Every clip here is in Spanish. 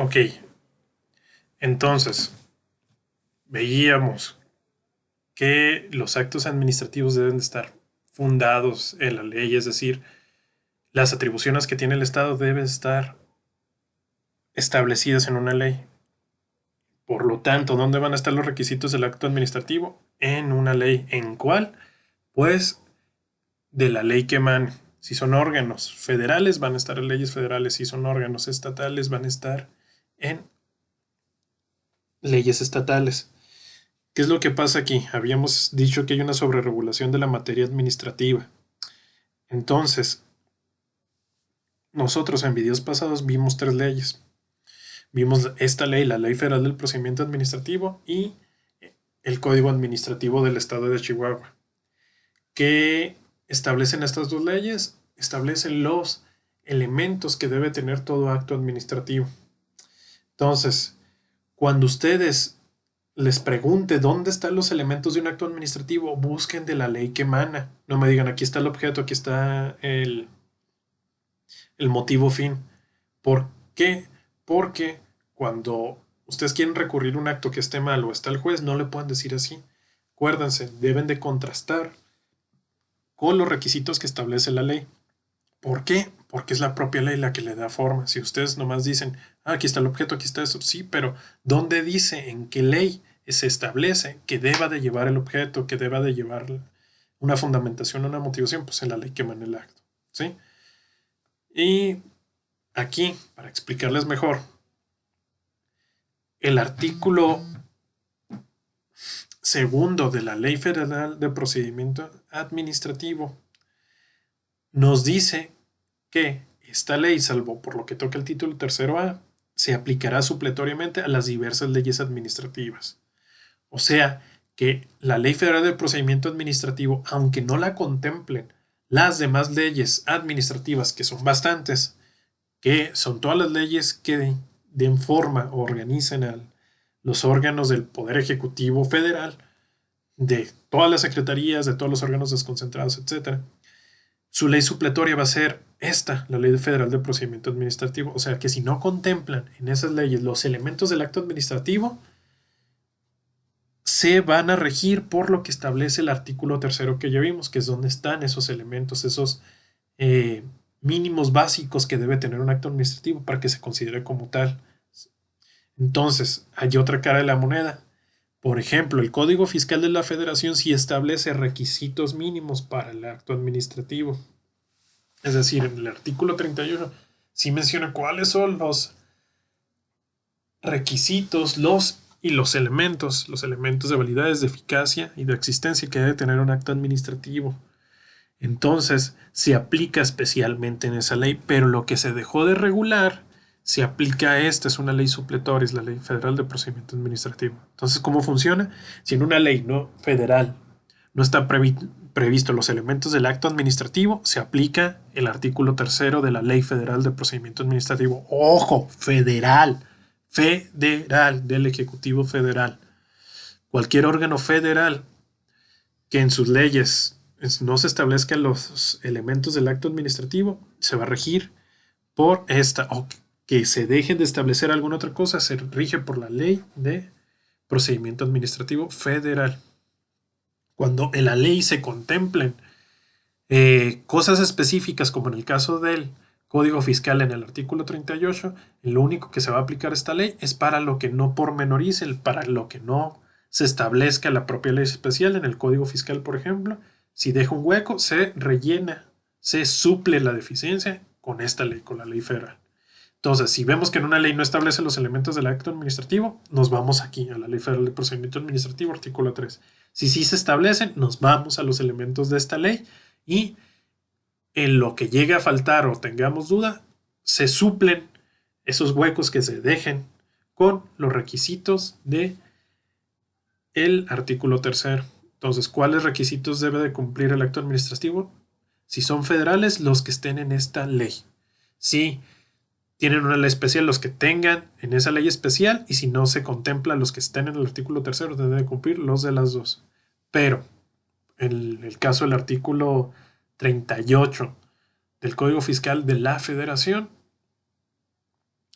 Ok, entonces veíamos que los actos administrativos deben de estar fundados en la ley, es decir, las atribuciones que tiene el Estado deben estar establecidas en una ley. Por lo tanto, ¿dónde van a estar los requisitos del acto administrativo? En una ley. ¿En cuál? Pues de la ley que emane. Si son órganos federales, van a estar en leyes federales. Si son órganos estatales, van a estar en leyes estatales. ¿Qué es lo que pasa aquí? Habíamos dicho que hay una sobreregulación de la materia administrativa. Entonces, nosotros en videos pasados vimos tres leyes. Vimos esta ley, la Ley Federal del Procedimiento Administrativo y el Código Administrativo del Estado de Chihuahua. ¿Qué establecen estas dos leyes? Establecen los elementos que debe tener todo acto administrativo. Entonces, cuando ustedes les pregunte dónde están los elementos de un acto administrativo, busquen de la ley que emana. No me digan aquí está el objeto, aquí está el motivo fin. ¿Por qué? Porque cuando ustedes quieren recurrir a un acto que esté mal o está el juez, no le pueden decir así. Acuérdense, deben de contrastar con los requisitos que establece la ley. ¿Por qué? Porque es la propia ley la que le da forma. Si ustedes nomás dicen, aquí está el objeto, aquí está eso, sí, pero ¿dónde dice, en qué ley se establece que deba de llevar el objeto, que deba de llevar una fundamentación, una motivación? Pues en la ley que emana el acto, ¿sí? Y aquí, para explicarles mejor, el artículo segundo de la Ley Federal de Procedimiento Administrativo nos dice que esta ley, salvo por lo que toca el título tercero A, se aplicará supletoriamente a las diversas leyes administrativas. O sea, que la Ley Federal de Procedimiento Administrativo, aunque no la contemplen las demás leyes administrativas, que son bastantes, que son todas las leyes que den forma o organicen a los órganos del Poder Ejecutivo Federal, de todas las secretarías, de todos los órganos desconcentrados, etcétera. Su ley supletoria va a ser esta, la Ley Federal de Procedimiento Administrativo. O sea que si no contemplan en esas leyes los elementos del acto administrativo, se van a regir por lo que establece el artículo tercero que ya vimos, que es donde están esos elementos, esos eh, mínimos básicos que debe tener un acto administrativo para que se considere como tal. Entonces, hay otra cara de la moneda. Por ejemplo, el Código Fiscal de la Federación sí establece requisitos mínimos para el acto administrativo. Es decir, en el artículo 31 sí menciona cuáles son los requisitos, los elementos de validez, de eficacia y de existencia que debe tener un acto administrativo. Entonces, se aplica especialmente en esa ley, pero lo que se dejó de regular se aplica a esta, es una ley supletoria, es la Ley Federal de Procedimiento Administrativo. Entonces, ¿cómo funciona? Si en una ley no federal no están previstos los elementos del acto administrativo, se aplica el artículo tercero de la Ley Federal de Procedimiento Administrativo. ¡Ojo! Federal. Federal, del Ejecutivo Federal. Cualquier órgano federal que en sus leyes no se establezcan los elementos del acto administrativo, se va a regir por esta, o que se dejen de establecer alguna otra cosa, se rige por la Ley de Procedimiento Administrativo Federal. Cuando en la ley se contemplen cosas específicas, como en el caso del Código Fiscal en el artículo 38, lo único que se va a aplicar esta ley es para lo que no pormenorice, para lo que no se establezca la propia ley especial. En el Código Fiscal, por ejemplo, si deja un hueco, se rellena, se suple la deficiencia con esta ley, con la ley federal. Entonces, si vemos que en una ley no establece los elementos del acto administrativo, nos vamos aquí a la Ley Federal de Procedimiento Administrativo, artículo 3. Si sí se establecen, nos vamos a los elementos de esta ley y en lo que llegue a faltar o tengamos duda, se suplen esos huecos que se dejen con los requisitos de el artículo tercero. Entonces, ¿cuáles requisitos debe de cumplir el acto administrativo? Si son federales, los que estén en esta ley. Si tienen una ley especial, los que tengan en esa ley especial, y si no se contempla los que estén en el artículo tercero, deben de cumplir los de las dos. Pero en el caso del artículo 38 del Código Fiscal de la Federación,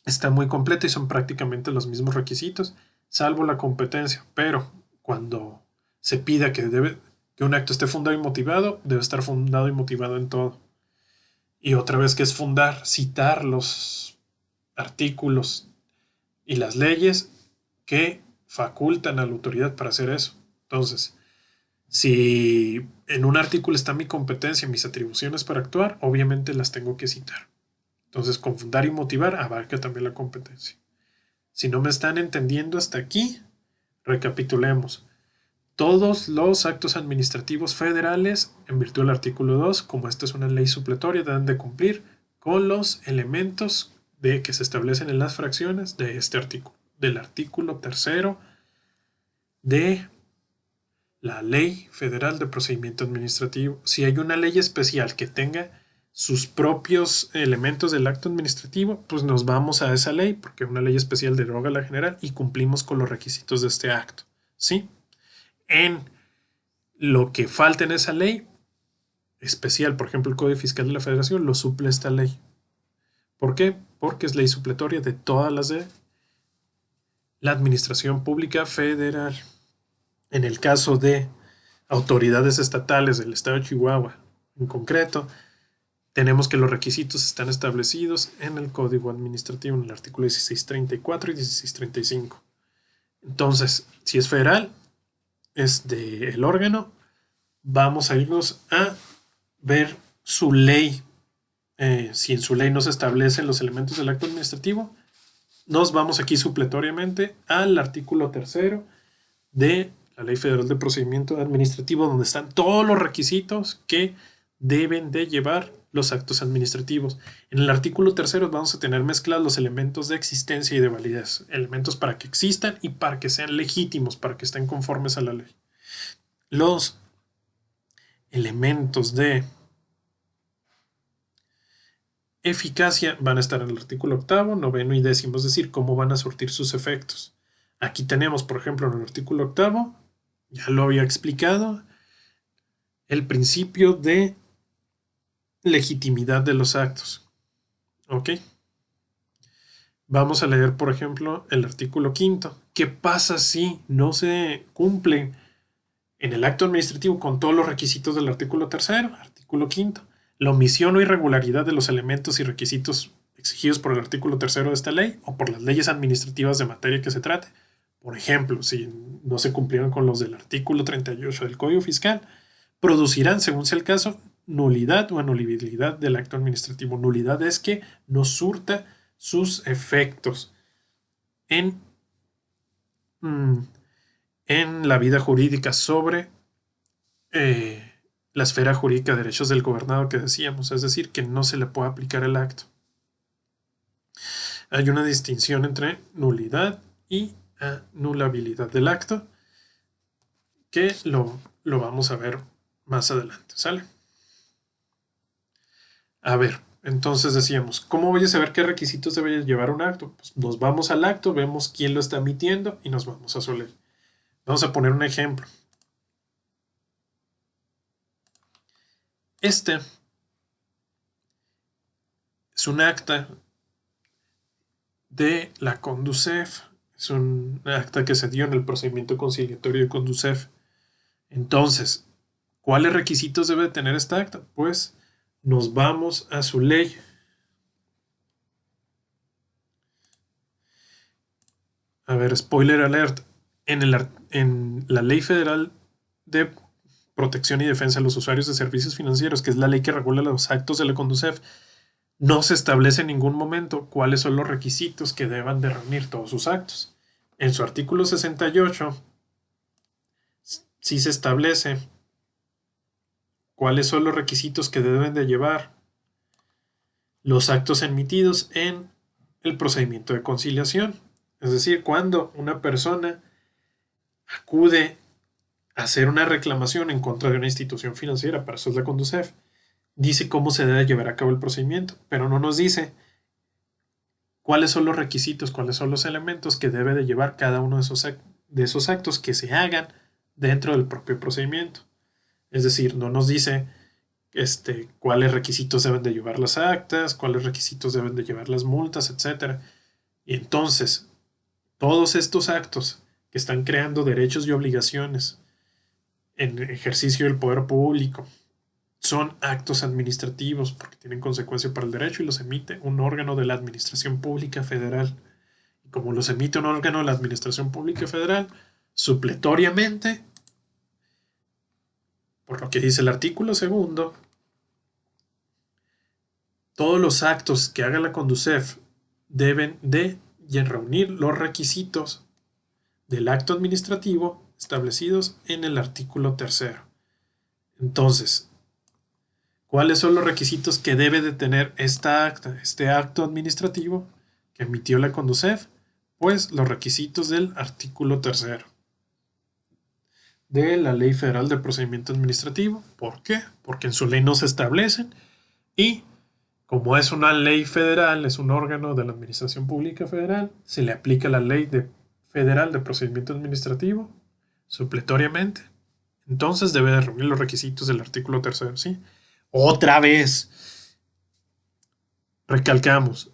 está muy completa y son prácticamente los mismos requisitos, salvo la competencia. Pero cuando se pida que un acto esté fundado y motivado, debe estar fundado y motivado en todo. Y otra vez que es fundar, citar los artículos y las leyes que facultan a la autoridad para hacer eso. Entonces, si en un artículo está mi competencia, mis atribuciones para actuar, obviamente las tengo que citar. Entonces, con fundar y motivar abarca también la competencia. Si no me están entendiendo hasta aquí, recapitulemos. Todos los actos administrativos federales, en virtud del artículo 2, como esta es una ley supletoria, deben de cumplir con los elementos de que se establecen en las fracciones de este artículo, del artículo 3 de la Ley Federal de Procedimiento Administrativo. Si hay una ley especial que tenga sus propios elementos del acto administrativo, pues nos vamos a esa ley, porque una ley especial deroga la general y cumplimos con los requisitos de este acto. ¿Sí? En lo que falta en esa ley especial, por ejemplo, el Código Fiscal de la Federación, lo suple esta ley. ¿Por qué? Porque es ley supletoria de todas las de la Administración Pública Federal. En el caso de autoridades estatales del estado de Chihuahua, en concreto, tenemos que los requisitos están establecidos en el Código Administrativo, en el artículo 1634 y 1635. Entonces, si es federal, es del órgano, vamos a irnos a ver su ley. Si en su ley no se establecen los elementos del acto administrativo, nos vamos aquí supletoriamente al artículo 3 de la Ley Federal de Procedimiento Administrativo, donde están todos los requisitos que deben de llevar los actos administrativos. En el artículo 3 vamos a tener mezclados los elementos de existencia y de validez, elementos para que existan y para que sean legítimos, para que estén conformes a la ley. Los elementos de eficacia van a estar en el artículo 8, 9 y 10, es decir, cómo van a surtir sus efectos. Aquí tenemos, por ejemplo, en el artículo 8, ya lo había explicado, el principio de legitimidad de los actos. ¿Ok? Vamos a leer, por ejemplo, el artículo 5. ¿Qué pasa si no se cumple en el acto administrativo con todos los requisitos del artículo 3? Artículo 5. La omisión o irregularidad de los elementos y requisitos exigidos por el artículo 3 de esta ley o por las leyes administrativas de materia que se trate. Por ejemplo, si no se cumplieron con los del artículo 38 del Código Fiscal, producirán, según sea el caso, nulidad o anulibilidad del acto administrativo. Nulidad es que no surta sus efectos en la vida jurídica sobre la esfera jurídica de derechos del gobernado que decíamos, es decir, que no se le puede aplicar el acto. Hay una distinción entre nulidad y anulabilidad del acto que lo vamos a ver más adelante, ¿sale? A ver, entonces decíamos, ¿cómo voy a saber qué requisitos debe llevar un acto? Pues nos vamos al acto, vemos quién lo está emitiendo y nos vamos a su ley. Vamos a poner un ejemplo. Este es un acta de la Conducef. Es un acta que se dio en el procedimiento conciliatorio de Conducef. Entonces, ¿cuáles requisitos debe tener esta acta? Pues nos vamos a su ley. A ver, spoiler alert. En la Ley Federal de Protección y Defensa de los Usuarios de Servicios Financieros, que es la ley que regula los actos de la Conducef, no se establece en ningún momento cuáles son los requisitos que deban de reunir todos sus actos. En su artículo 68 sí se establece cuáles son los requisitos que deben de llevar los actos emitidos en el procedimiento de conciliación. Es decir, cuando una persona acude a hacer una reclamación en contra de una institución financiera, para eso es la Conducef, dice cómo se debe llevar a cabo el procedimiento, pero no nos dice cuáles son los requisitos, cuáles son los elementos que debe de llevar cada uno de esos actos que se hagan dentro del propio procedimiento. Es decir, no nos dice cuáles requisitos deben de llevar las actas, cuáles requisitos deben de llevar las multas, etc. Y entonces, todos estos actos que están creando derechos y obligaciones en ejercicio del poder público son actos administrativos porque tienen consecuencia para el derecho y los emite un órgano de la Administración Pública Federal. Y como los emite un órgano de la Administración Pública Federal, supletoriamente, por lo que dice el artículo segundo, todos los actos que haga la Conducef deben de reunir los requisitos del acto administrativo establecidos en el artículo tercero. Entonces, ¿cuáles son los requisitos que debe de tener este acto administrativo que emitió la Conducef? Pues los requisitos del artículo tercero de la Ley Federal de Procedimiento Administrativo. ¿Por qué? Porque en su ley no se establecen y como es una ley federal, es un órgano de la Administración Pública Federal, se le aplica la Ley Federal de Procedimiento Administrativo supletoriamente. Entonces debe de reunir los requisitos del artículo tercero, ¿sí? Otra vez, recalcamos,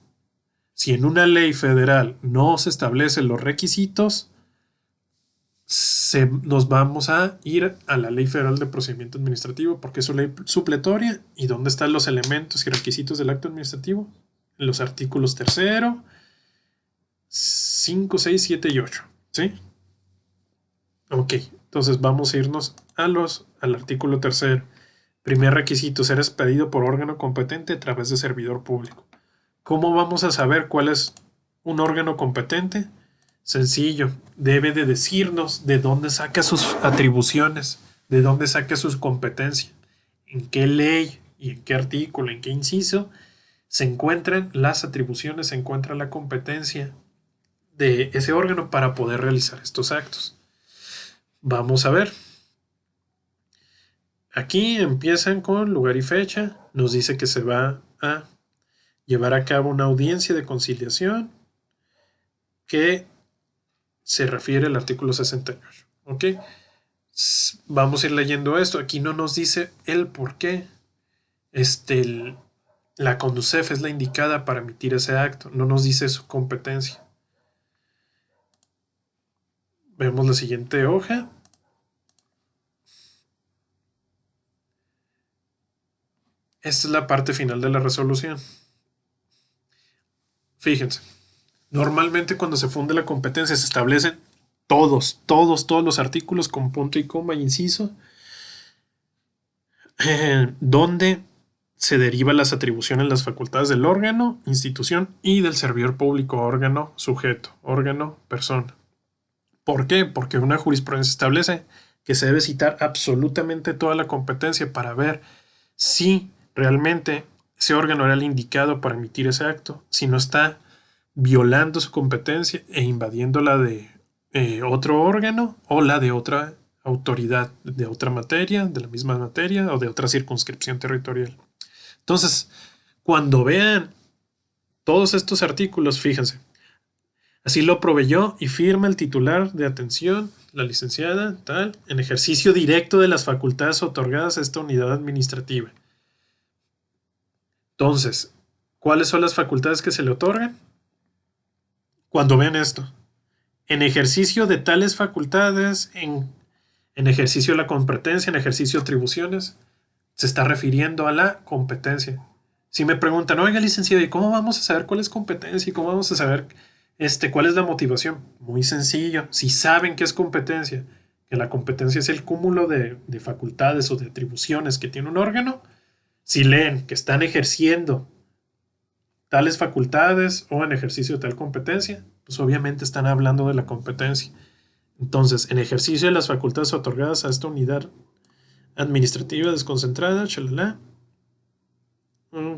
si en una ley federal no se establecen los requisitos, nos vamos a ir a la Ley Federal de Procedimiento Administrativo porque es su ley supletoria. ¿Y dónde están los elementos y requisitos del acto administrativo? En los artículos 3, 5, 6, 7 y 8. ¿Sí? Ok, entonces vamos a irnos al artículo 3. Primer requisito, ser expedido por órgano competente a través de servidor público. ¿Cómo vamos a saber cuál es un órgano competente? Sencillo, debe de decirnos de dónde saca sus atribuciones, de dónde saca sus competencias, en qué ley y en qué artículo, en qué inciso se encuentran las atribuciones, se encuentra la competencia de ese órgano para poder realizar estos actos. Vamos a ver. Aquí empiezan con lugar y fecha, nos dice que se va a llevar a cabo una audiencia de conciliación que se refiere al artículo 68. ¿Ok? Vamos a ir leyendo esto. Aquí no nos dice el por qué. La Conducef es la indicada para emitir ese acto. No nos dice su competencia. Vemos la siguiente hoja. Esta es la parte final de la resolución. Fíjense. Normalmente cuando se funde la competencia se establecen todos los artículos con punto y coma y inciso, donde se derivan las atribuciones, las facultades del órgano, institución y del servidor público, órgano, sujeto, órgano, persona. ¿Por qué? Porque una jurisprudencia establece que se debe citar absolutamente toda la competencia para ver si realmente ese órgano era el indicado para emitir ese acto, si no está violando su competencia e invadiendo la de otro órgano o la de otra autoridad de otra materia, de la misma materia o de otra circunscripción territorial. Entonces, cuando vean todos estos artículos, fíjense, así lo proveyó y firma el titular de atención, la licenciada, tal, en ejercicio directo de las facultades otorgadas a esta unidad administrativa. Entonces, ¿cuáles son las facultades que se le otorgan? Cuando vean esto, en ejercicio de tales facultades, en ejercicio de la competencia, en ejercicio de atribuciones, se está refiriendo a la competencia. Si me preguntan, oiga, licenciado, ¿y cómo vamos a saber cuál es competencia? ¿Y cómo vamos a saber cuál es la motivación? Muy sencillo. Si saben qué es competencia, que la competencia es el cúmulo de facultades o de atribuciones que tiene un órgano, si leen que están ejerciendo tales facultades o en ejercicio de tal competencia, pues obviamente están hablando de la competencia. Entonces, en ejercicio de las facultades otorgadas a esta unidad administrativa desconcentrada, chalala,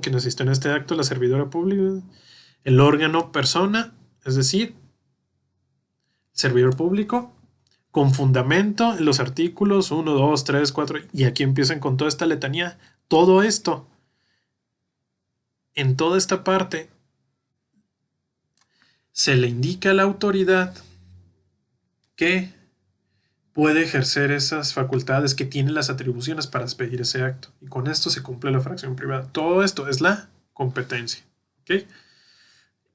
que necesita en este acto la servidora pública, el órgano persona, es decir, servidor público, con fundamento en los artículos 1, 2, 3, 4, y aquí empiezan con toda esta letanía. Todo esto, en toda esta parte, se le indica a la autoridad que puede ejercer esas facultades, que tiene las atribuciones para expedir ese acto. Y con esto se cumple la fracción privada. Todo esto es la competencia. ¿Okay?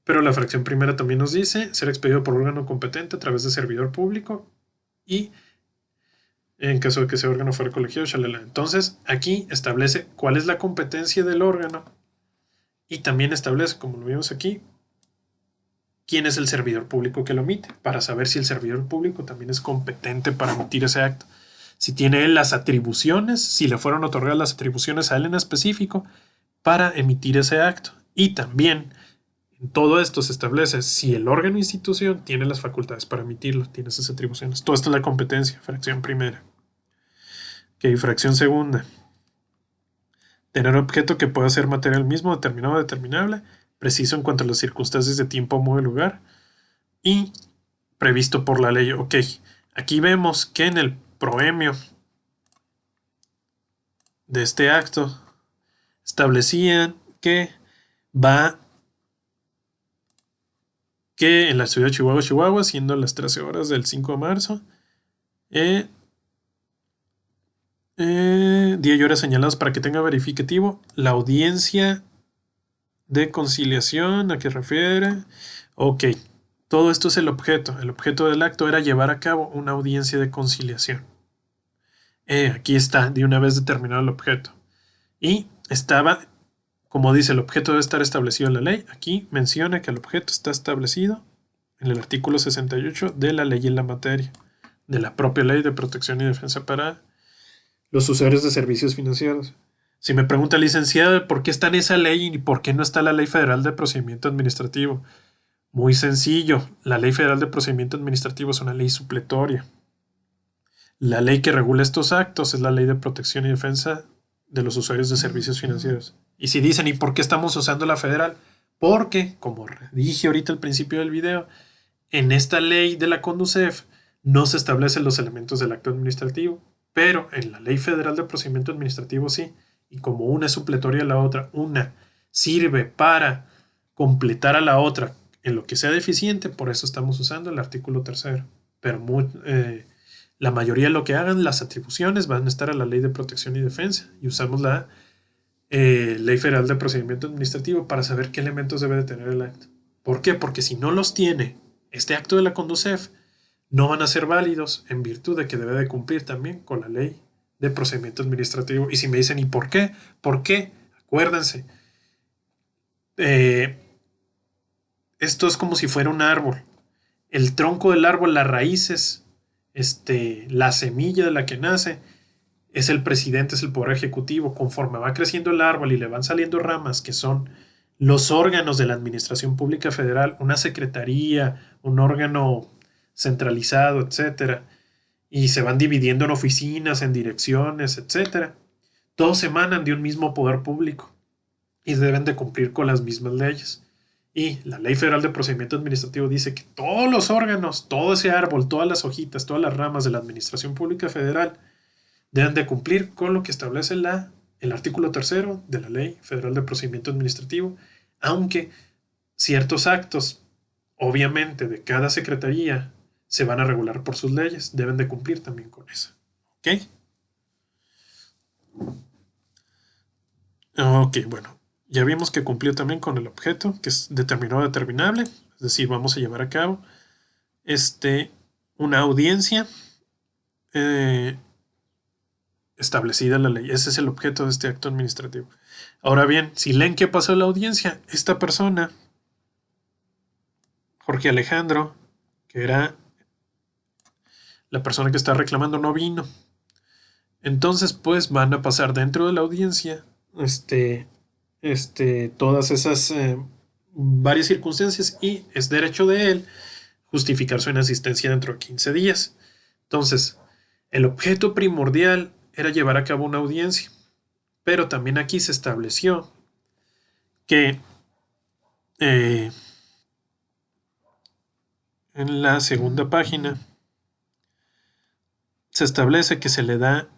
Pero la fracción primera también nos dice ser expedido por órgano competente a través de servidor público y en caso de que ese órgano fuera colegiado, shalala. Entonces, aquí establece cuál es la competencia del órgano y también establece, como lo vimos aquí, quién es el servidor público que lo emite, para saber si el servidor público también es competente para emitir ese acto. Si tiene él las atribuciones, si le fueron otorgadas las atribuciones a él en específico para emitir ese acto. Y también en todo esto se establece si el órgano o institución tiene las facultades para emitirlo, tiene esas atribuciones. Todo esto es la competencia, fracción primera. Ok, fracción segunda. Tener objeto que pueda ser material mismo, determinado o determinable, preciso en cuanto a las circunstancias de tiempo, modo y lugar, y previsto por la ley. Ok, aquí vemos que en el proemio de este acto establecían que en la ciudad de Chihuahua, siendo las 13 horas del 5 de marzo, día y hora señalados para que tenga verificativo la audiencia de conciliación a que refiere. Ok, todo esto es el objeto. El objeto del acto era llevar a cabo una audiencia de conciliación. Aquí está, de una vez determinado el objeto. Y estaba, como dice, el objeto debe estar establecido en la ley. Aquí menciona que el objeto está establecido en el artículo 68 de la ley en la materia, de la propia ley de protección y defensa para los usuarios de servicios financieros. Si me pregunta el licenciado por qué está en esa ley y por qué no está la Ley Federal de Procedimiento Administrativo, muy sencillo, la Ley Federal de Procedimiento Administrativo es una ley supletoria. La ley que regula estos actos es la Ley de Protección y Defensa de los Usuarios de Servicios Financieros. Y si dicen, ¿y por qué estamos usando la federal? Porque, como dije ahorita al principio del video, en esta ley de la CONDUCEF no se establecen los elementos del acto administrativo, pero en la Ley Federal de Procedimiento Administrativo sí. Y como una es supletoria a la otra, una sirve para completar a la otra en lo que sea deficiente, por eso estamos usando el artículo tercero. Pero la mayoría de lo que hagan, las atribuciones van a estar a la Ley de Protección y Defensa y usamos la Ley Federal de Procedimiento Administrativo para saber qué elementos debe de tener el acto. ¿Por qué? Porque si no los tiene este acto de la CONDUCEF, no van a ser válidos en virtud de que debe de cumplir también con la Ley de Procedimiento Administrativo. Y si me dicen, ¿y por qué? ¿Por qué? Acuérdense, esto es como si fuera un árbol. El tronco del árbol, las raíces, la semilla de la que nace, es el presidente, es el poder ejecutivo. Conforme va creciendo el árbol y le van saliendo ramas, que son los órganos de la Administración Pública Federal, una secretaría, un órgano centralizado, etcétera, y se van dividiendo en oficinas, en direcciones, etcétera. Todos emanan de un mismo poder público y deben de cumplir con las mismas leyes. Y la Ley Federal de Procedimiento Administrativo dice que todos los órganos, todo ese árbol, todas las hojitas, todas las ramas de la Administración Pública Federal deben de cumplir con lo que establece el artículo tercero de la Ley Federal de Procedimiento Administrativo, aunque ciertos actos, obviamente, de cada secretaría se van a regular por sus leyes, deben de cumplir también con eso. ¿Ok? Ok, bueno. Ya vimos que cumplió también con el objeto, que es determinado o determinable, es decir, vamos a llevar a cabo una audiencia establecida en la ley. Ese es el objeto de este acto administrativo. Ahora bien, si leen qué pasó en la audiencia, esta persona, Jorge Alejandro, que era la persona que está reclamando, no vino. Entonces, pues van a pasar dentro de la audiencia todas esas varias circunstancias y es derecho de él justificar su inasistencia dentro de 15 días. Entonces, el objeto primordial era llevar a cabo una audiencia, pero también aquí se estableció que en la segunda página se establece que se le da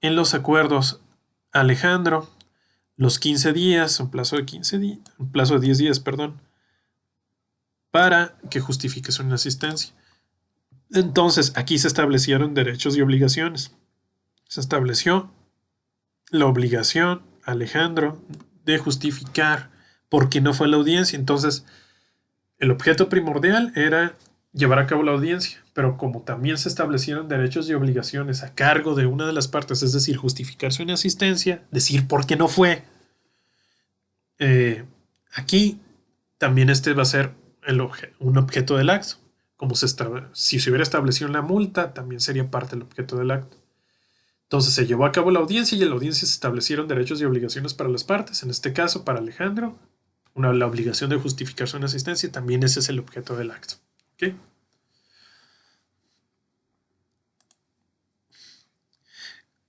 en los acuerdos a Alejandro los 15 días, un plazo de 15 días, un plazo de 10 días, perdón, para que justifique su inasistencia. Entonces, aquí se establecieron derechos y obligaciones. Se estableció la obligación a Alejandro de justificar por qué no fue la audiencia. Entonces, el objeto primordial era llevar a cabo la audiencia, pero como también se establecieron derechos y obligaciones a cargo de una de las partes, es decir, justificar su inasistencia, decir por qué no fue, aquí también este va a ser un objeto del acto. Como si se hubiera establecido la multa, también sería parte del objeto del acto. Entonces se llevó a cabo la audiencia y en la audiencia se establecieron derechos y obligaciones para las partes. En este caso, para Alejandro, la obligación de justificar su inasistencia, también ese es el objeto del acto. ¿Okay?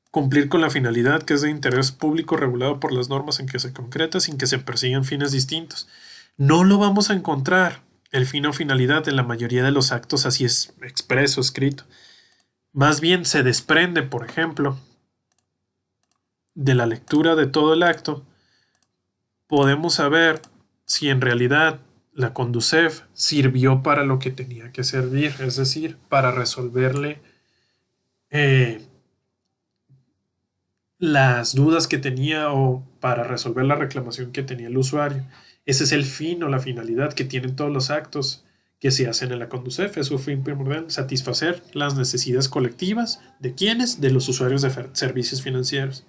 Cumplir con la finalidad que es de interés público regulado por las normas en que se concreta sin que se persigan fines distintos. No lo vamos a encontrar el fin o finalidad en la mayoría de los actos así es expreso, escrito. Más bien se desprende, por ejemplo, de la lectura de todo el acto, podemos saber si en realidad la Conducef sirvió para lo que tenía que servir, es decir, para resolverle las dudas que tenía o para resolver la reclamación que tenía el usuario. Ese es el fin o la finalidad que tienen todos los actos que se hacen en la Conducef. Es su fin primordial, satisfacer las necesidades colectivas de quienes, de los usuarios de servicios financieros.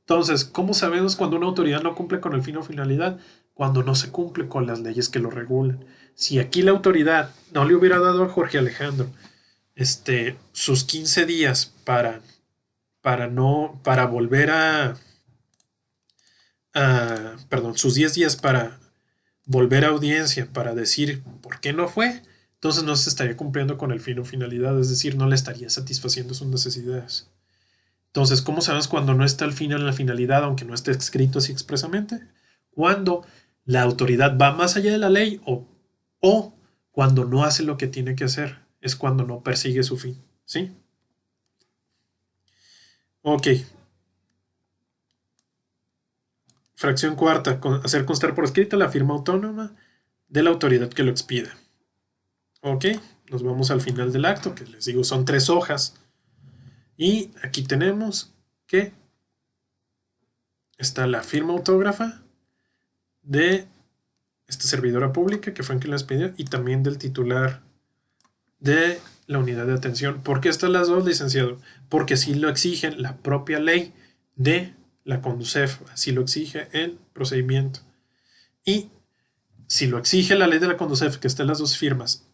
Entonces, ¿cómo sabemos cuando una autoridad no cumple con el fin o finalidad? Cuando no se cumple con las leyes que lo regulan. Si aquí la autoridad no le hubiera dado a Jorge Alejandro sus 15 días para volver perdón, sus 10 días para volver a audiencia, para decir por qué no fue, entonces no se estaría cumpliendo con el fin o finalidad, es decir, no le estaría satisfaciendo sus necesidades. Entonces, ¿cómo sabemos cuando no está el fin o la finalidad, aunque no esté escrito así expresamente? Cuando la autoridad va más allá de la ley o cuando no hace lo que tiene que hacer, es cuando no persigue su fin, ¿sí? Ok. Fracción cuarta, hacer constar por escrito la firma autónoma de la autoridad que lo expida. Ok, nos vamos al final del acto, que les digo son 3 hojas. Y aquí tenemos que está la firma autógrafa de esta servidora pública, que fue quien las pidió, y también del titular de la unidad de atención. ¿Por qué están las dos, licenciado? Porque así lo exigen la propia ley de la Conducef, así lo exige el procedimiento. Y si lo exige la ley de la Conducef, que estén las dos firmas,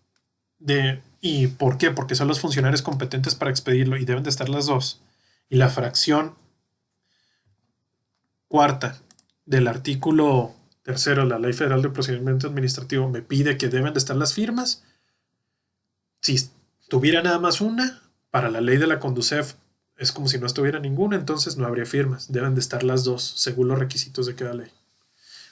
¿y por qué? Porque son los funcionarios competentes para expedirlo y deben de estar las dos. Y la fracción cuarta del artículo 3 de la Ley Federal de Procedimiento Administrativo me pide que deben de estar las firmas. Si tuviera nada más una, para la ley de la Conducef es como si no estuviera ninguna, entonces no habría firmas. Deben de estar las dos, según los requisitos de cada ley.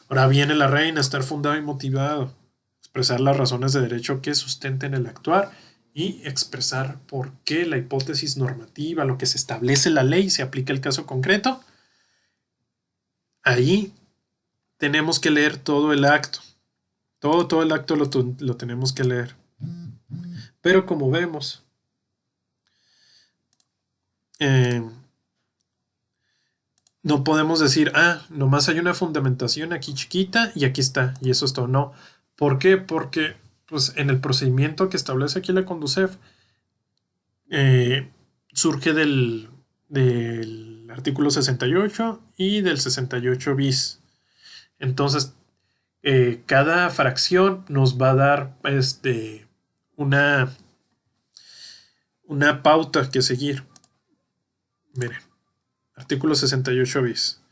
Ahora viene la reina, estar fundado y motivado, expresar las razones de derecho que sustenten el actuar y expresar por qué la hipótesis normativa, lo que se establece en la ley, se aplica el caso concreto. Ahí tenemos que leer todo el acto. Todo el acto lo tenemos que leer. Pero como vemos, no podemos decir, nomás hay una fundamentación aquí chiquita y aquí está, y eso es todo. No. ¿Por qué? Porque pues, en el procedimiento que establece aquí la Conducef, surge del artículo 68 y del 68 bis. Entonces, cada fracción nos va a dar una pauta que seguir. Miren, artículo 68 bis.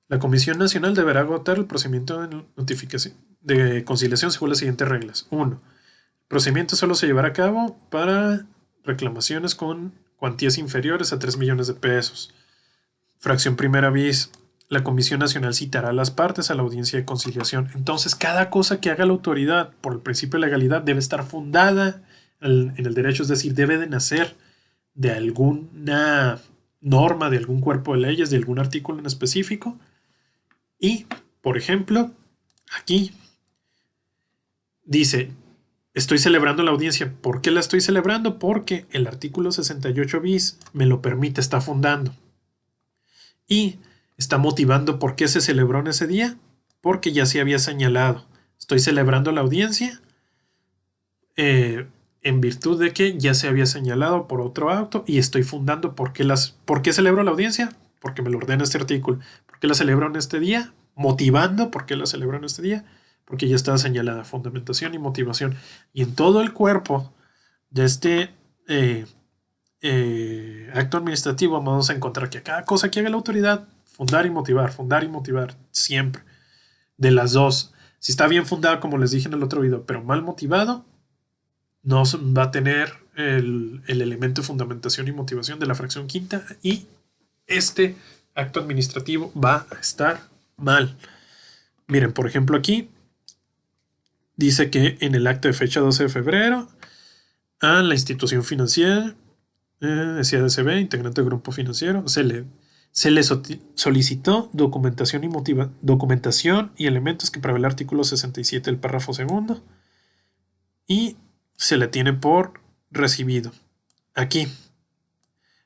La Comisión Nacional deberá agotar el procedimiento de notificación de conciliación según las siguientes reglas. 1. El procedimiento solo se llevará a cabo para reclamaciones con cuantías inferiores a 3 millones de pesos. Fracción primera bis. La Comisión Nacional citará a las partes a la audiencia de conciliación. Entonces, cada cosa que haga la autoridad por el principio de legalidad debe estar fundada en el derecho, es decir, debe de nacer de alguna norma, de algún cuerpo de leyes, de algún artículo en específico. Y, por ejemplo, aquí dice, estoy celebrando la audiencia. ¿Por qué la estoy celebrando? Porque el artículo 68 bis me lo permite, está fundando. Y Está motivando por qué se celebró en ese día, porque ya se había señalado. Estoy celebrando la audiencia en virtud de que ya se había señalado por otro acto y estoy fundando por qué celebro la audiencia, porque me lo ordena este artículo. ¿Por qué la celebro en este día? Motivando por qué la celebro en este día, porque ya estaba señalada fundamentación y motivación. Y en todo el cuerpo de este acto administrativo vamos a encontrar que cada cosa que haga la autoridad, fundar y motivar, siempre. De las dos. Si está bien fundado, como les dije en el otro video, pero mal motivado, no va a tener el elemento de fundamentación y motivación de la fracción quinta y este acto administrativo va a estar mal. Miren, por ejemplo, aquí dice que en el acto de fecha 12 de febrero a la institución financiera, CADCB, integrante del grupo financiero, se le solicitó documentación y elementos que prevé el artículo 67 del párrafo segundo y se le tiene por recibido. Aquí,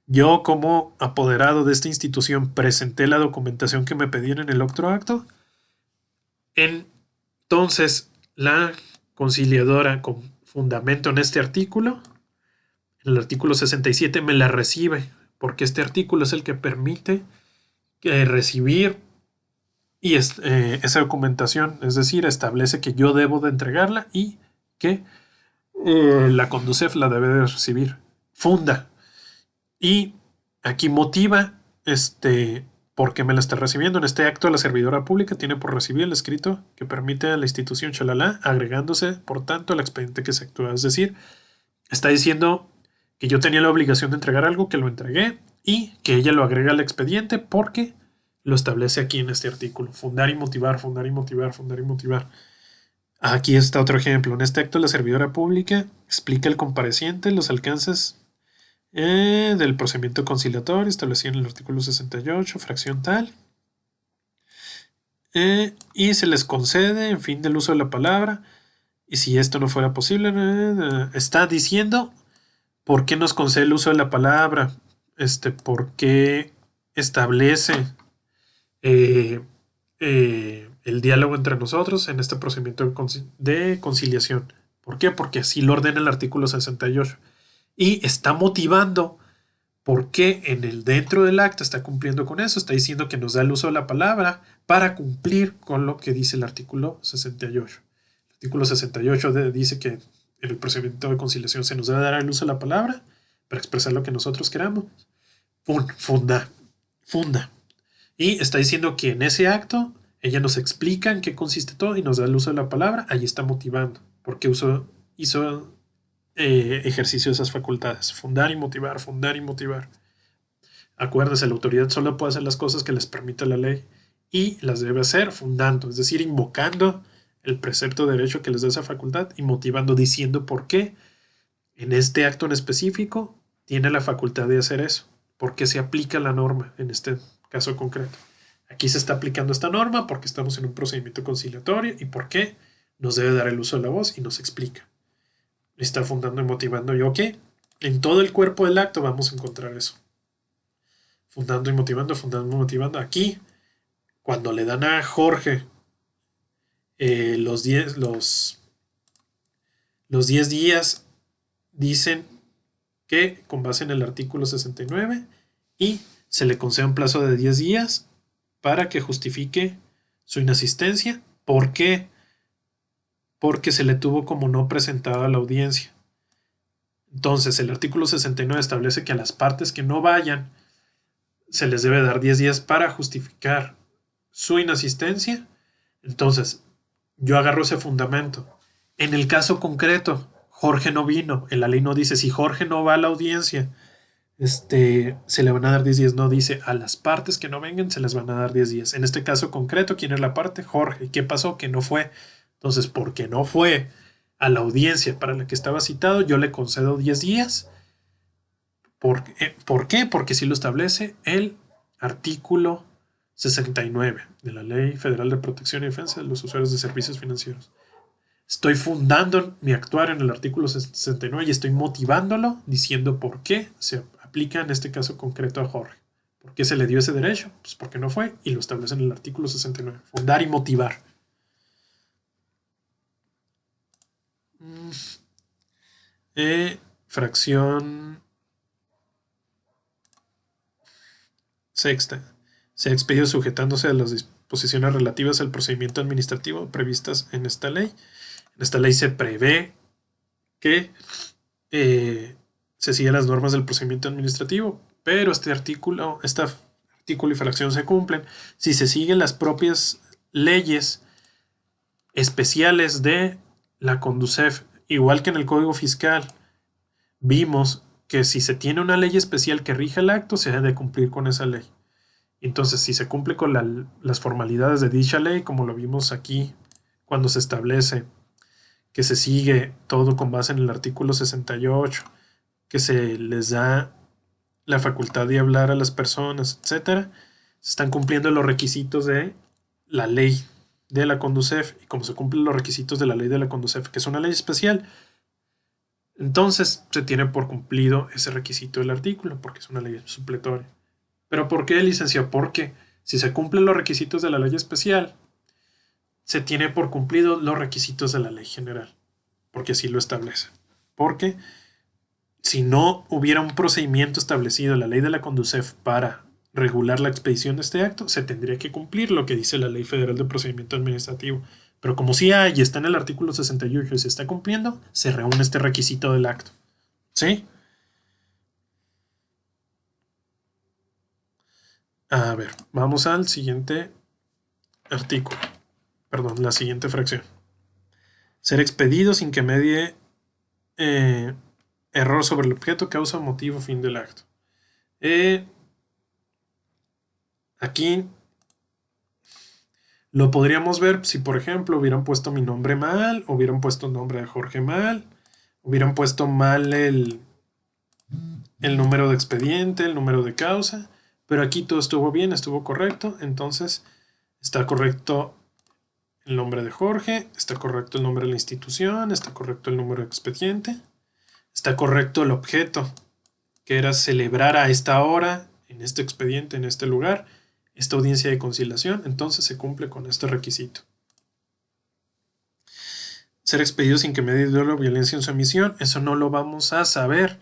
yo como apoderado de esta institución presenté la documentación que me pedían en el otro acto. Entonces, la conciliadora con fundamento en este artículo, en el artículo 67, me la recibe, porque este artículo es el que permite recibir y esa documentación, es decir, establece que yo debo de entregarla y que la Conducef la debe de recibir. Funda. Y aquí motiva por qué me la está recibiendo. En este acto, la servidora pública tiene por recibir el escrito que permite a la institución chalala, agregándose, por tanto, al expediente que se actúa. Es decir, está diciendo que yo tenía la obligación de entregar algo, que lo entregué y que ella lo agrega al expediente porque lo establece aquí en este artículo. Fundar y motivar, fundar y motivar, fundar y motivar. Aquí está otro ejemplo. En este acto, la servidora pública explica al compareciente los alcances del procedimiento conciliatorio establecido en el artículo 68, fracción tal. Y se les concede, en fin del uso de la palabra. Y si esto no fuera posible, está diciendo por qué nos concede el uso de la palabra, por qué establece el diálogo entre nosotros en este procedimiento de conciliación. ¿Por qué? Porque así lo ordena el artículo 68. Y está motivando por qué dentro del acta está cumpliendo con eso. Está diciendo que nos da el uso de la palabra para cumplir con lo que dice el artículo 68. El artículo 68 dice que en el procedimiento de conciliación se nos debe dar el uso de la palabra para expresar lo que nosotros queramos. Funda. Y está diciendo que en ese acto ella nos explica en qué consiste todo y nos da el uso de la palabra. Ahí está motivando. Porque hizo ejercicio de esas facultades. Fundar y motivar, fundar y motivar. Acuérdense, la autoridad solo puede hacer las cosas que les permita la ley y las debe hacer fundando, es decir, invocando el precepto de derecho que les da esa facultad y motivando, diciendo por qué en este acto en específico tiene la facultad de hacer eso, por qué se aplica la norma en este caso concreto. Aquí se está aplicando esta norma porque estamos en un procedimiento conciliatorio y por qué nos debe dar el uso de la voz y nos explica. Está fundando y motivando. ¿Y ok? En todo el cuerpo del acto vamos a encontrar eso. Fundando y motivando, fundando y motivando. Aquí, cuando le dan a Jorge los 10 días, dicen que con base en el artículo 69 y se le concede un plazo de 10 días para que justifique su inasistencia. ¿Por qué? Porque se le tuvo como no presentado a la audiencia. Entonces, el artículo 69 establece que a las partes que no vayan se les debe dar 10 días para justificar su inasistencia. Entonces, yo agarro ese fundamento. En el caso concreto, Jorge no vino. En la ley no dice si Jorge no va a la audiencia, se le van a dar 10 días. No dice a las partes que no vengan se les van a dar 10 días. En este caso concreto, ¿quién es la parte? Jorge. ¿Qué pasó? Que no fue. Entonces, porque no fue a la audiencia para la que estaba citado, yo le concedo 10 días. ¿Por qué? Porque sí lo establece el artículo 69 de la Ley Federal de Protección y Defensa de los Usuarios de Servicios Financieros. Estoy fundando mi actuar en el artículo 69 y estoy motivándolo diciendo por qué se aplica en este caso concreto a Jorge. ¿Por qué se le dio ese derecho? Pues porque no fue, y lo establece en el artículo 69. Fundar y motivar. Fracción sexta. Se ha expedido sujetándose a las disposiciones relativas al procedimiento administrativo previstas en esta ley. En esta ley se prevé que se siguen las normas del procedimiento administrativo, pero este artículo y fracción se cumplen si se siguen las propias leyes especiales de la Conducef. Igual que en el Código Fiscal, vimos que si se tiene una ley especial que rija el acto, se debe de cumplir con esa ley. Entonces, si se cumple con las formalidades de dicha ley, como lo vimos aquí, cuando se establece que se sigue todo con base en el artículo 68, que se les da la facultad de hablar a las personas, etcétera, se están cumpliendo los requisitos de la ley de la Conducef, y como se cumplen los requisitos de la ley de la Conducef, que es una ley especial, entonces se tiene por cumplido ese requisito del artículo, porque es una ley supletoria. ¿Pero por qué, licenciado? Porque si se cumplen los requisitos de la ley especial, se tiene por cumplido los requisitos de la ley general, porque así lo establece. Porque si no hubiera un procedimiento establecido en la ley de la Conducef para regular la expedición de este acto, se tendría que cumplir lo que dice la Ley Federal de Procedimiento Administrativo. Pero como sí hay y está en el artículo 68 y se está cumpliendo, se reúne este requisito del acto. ¿Sí? A ver, vamos al siguiente artículo. Perdón, la siguiente fracción. Ser expedido sin que medie error sobre el objeto, causa, motivo, fin del acto. Aquí lo podríamos ver si, por ejemplo, hubieran puesto mi nombre mal, hubieran puesto el nombre de Jorge mal, hubieran puesto mal el número de expediente, el número de causa, pero aquí todo estuvo bien, estuvo correcto, entonces está correcto el nombre de Jorge, está correcto el nombre de la institución, está correcto el número de expediente, está correcto el objeto, que era celebrar a esta hora, en este expediente, en este lugar, esta audiencia de conciliación, entonces se cumple con este requisito. Ser expedido sin que medie dolor o violencia en su emisión, eso no lo vamos a saber,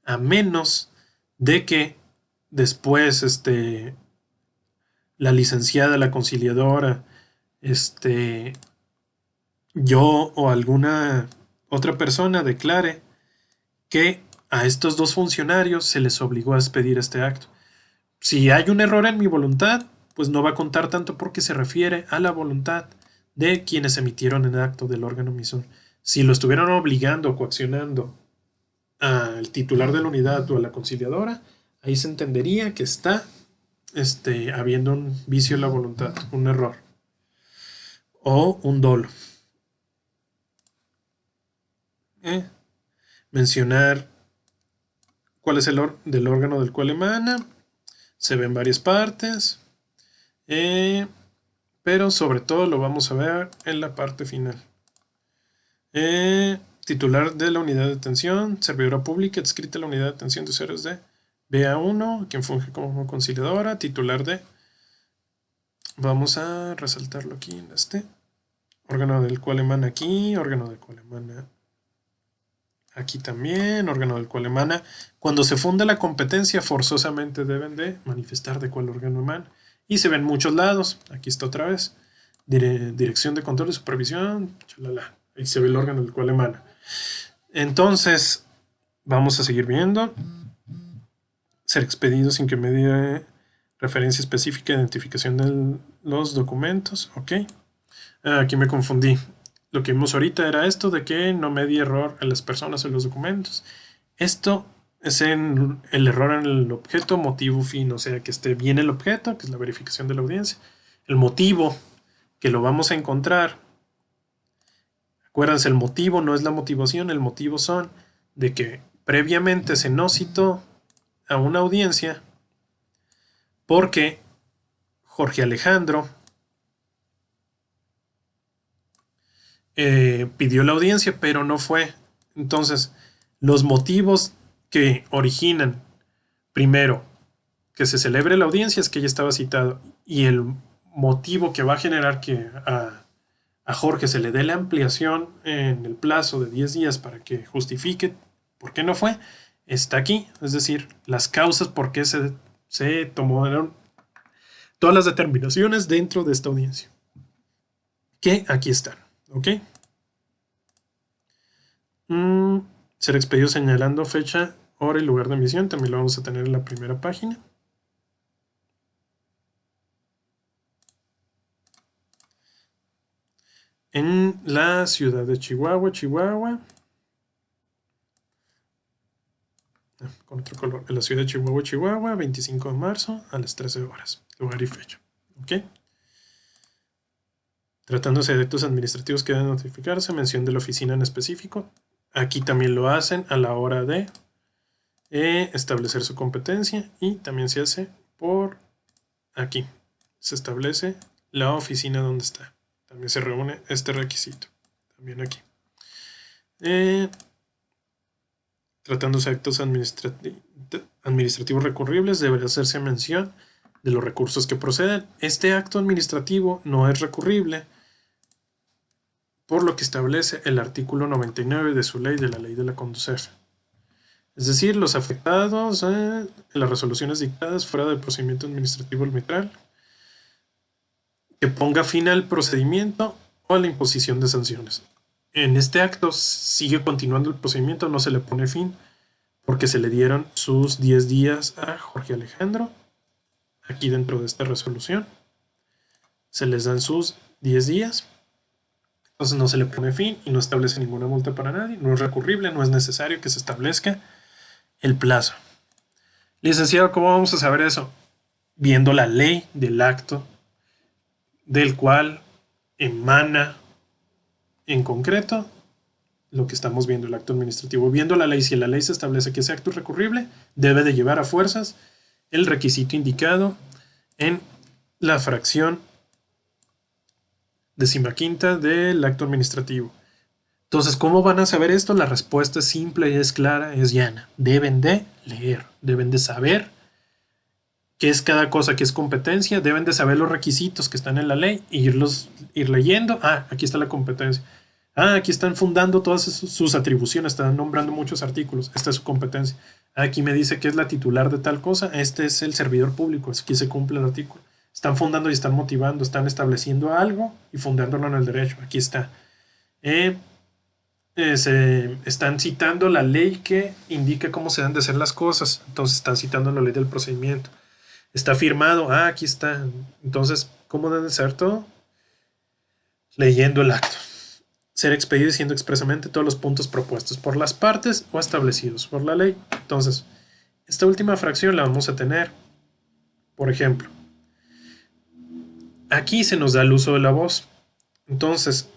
a menos de que después la licenciada, la conciliadora, yo o alguna otra persona declare que a estos dos funcionarios se les obligó a expedir este acto. Si hay un error en mi voluntad, pues no va a contar tanto porque se refiere a la voluntad de quienes emitieron el acto del órgano emisor. Si lo estuvieran obligando o coaccionando al titular de la unidad o a la conciliadora, ahí se entendería que está habiendo un vicio en la voluntad, un error o un dolo. Mencionar cuál es el del órgano del cual emana. Se ve en varias partes, pero sobre todo lo vamos a ver en la parte final. Titular de la unidad de atención, servidora pública adscrita a la unidad de atención de usuarios de BA1, quien funge como conciliadora, titular de, vamos a resaltarlo aquí en órgano del cual emana aquí, órgano del cual emana aquí también, órgano del cual emana. Cuando se funda la competencia, forzosamente deben de manifestar de cuál órgano emana. Y se ven muchos lados. Aquí está otra vez. Dirección de control y supervisión. Chalala. Ahí se ve el órgano del cual emana. Entonces, vamos a seguir viendo. Ser expedido sin que medie referencia específica de identificación de los documentos. Ok. Aquí me confundí. Lo que vimos ahorita era esto de que no medie error en las personas en los documentos. Esto es el error en el objeto, motivo, fin, o sea, que esté bien el objeto, que es la verificación de la audiencia. El motivo, que lo vamos a encontrar. Acuérdense, el motivo no es la motivación, el motivo son de que previamente se no citó a una audiencia porque Jorge Alejandro pidió la audiencia, pero no fue. Entonces, los motivos que originan, primero, que se celebre la audiencia es que ya estaba citado. Y el motivo que va a generar que a Jorge se le dé la ampliación en el plazo de 10 días para que justifique por qué no fue, está aquí. Es decir, las causas por qué se tomaron todas las determinaciones dentro de esta audiencia. Que aquí están. ¿Ok? Ser expedido señalando fecha, hora y lugar de emisión. También lo vamos a tener en la primera página. En la ciudad de Chihuahua, con otro color, en la ciudad de Chihuahua, 25 de marzo a las 13 horas, lugar y fecha. ¿Ok? Tratándose de actos administrativos que deben notificarse, mención de la oficina en específico. Aquí también lo hacen a la hora de establecer su competencia y también se hace por aquí. Se establece la oficina donde está. También se reúne este requisito. También aquí. Tratándose de actos administrativos recurribles, deberá hacerse mención de los recursos que proceden. Este acto administrativo no es recurrible, por lo que establece el artículo 99 de su ley, de la ley de la conducir. Es decir, los afectados en las resoluciones dictadas fuera del procedimiento administrativo arbitral que ponga fin al procedimiento o a la imposición de sanciones. En este acto sigue continuando el procedimiento, no se le pone fin porque se le dieron sus 10 días a Jorge Alejandro. Aquí dentro de esta resolución se les dan sus 10 días. Entonces no se le pone fin y no establece ninguna multa para nadie. No es recurrible, no es necesario que se establezca el plazo. Licenciado, ¿cómo vamos a saber eso? Viendo la ley del acto del cual emana en concreto lo que estamos viendo, el acto administrativo. Viendo la ley, si en la ley se establece que ese acto es recurrible, debe de llevar a fuerzas el requisito indicado en la fracción 15ª del acto administrativo. Entonces, ¿cómo van a saber esto? La respuesta es simple, es clara, es llana. Deben de leer, deben de saber qué es cada cosa, qué es competencia, deben de saber los requisitos que están en la ley e ir leyendo. Ah, aquí está la competencia. Ah, aquí están fundando todas sus atribuciones, están nombrando muchos artículos. Esta es su competencia. Aquí me dice que es la titular de tal cosa. Este es el servidor público. Aquí se cumple el artículo. Están fundando y están motivando, están estableciendo algo y fundándolo en el derecho. Aquí está. Se están citando la ley que indica cómo se deben de hacer las cosas. Entonces están citando la ley del procedimiento. Está firmado. Ah, aquí está. Entonces, ¿cómo deben de ser todo? Leyendo el acto. Ser expedido diciendo expresamente todos los puntos propuestos por las partes o establecidos por la ley. Entonces, esta última fracción la vamos a tener, por ejemplo, aquí se nos da el uso de la voz. Entonces,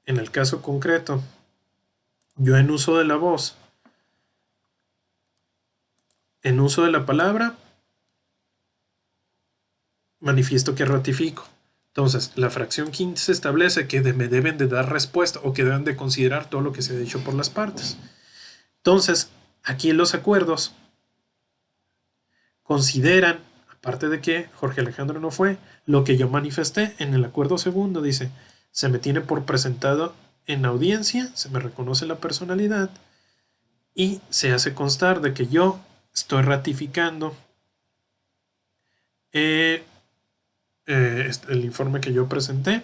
en el caso concreto, yo en uso de la voz, en uso de la palabra, manifiesto que ratifico. Entonces, la fracción 15 establece que me deben de dar respuesta o que deben de considerar todo lo que se ha dicho por las partes. Entonces, aquí en los acuerdos consideran, aparte de que Jorge Alejandro no fue, lo que yo manifesté en el acuerdo segundo, dice, se me tiene por presentado en audiencia, se me reconoce la personalidad y se hace constar de que yo estoy ratificando el informe que yo presenté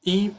y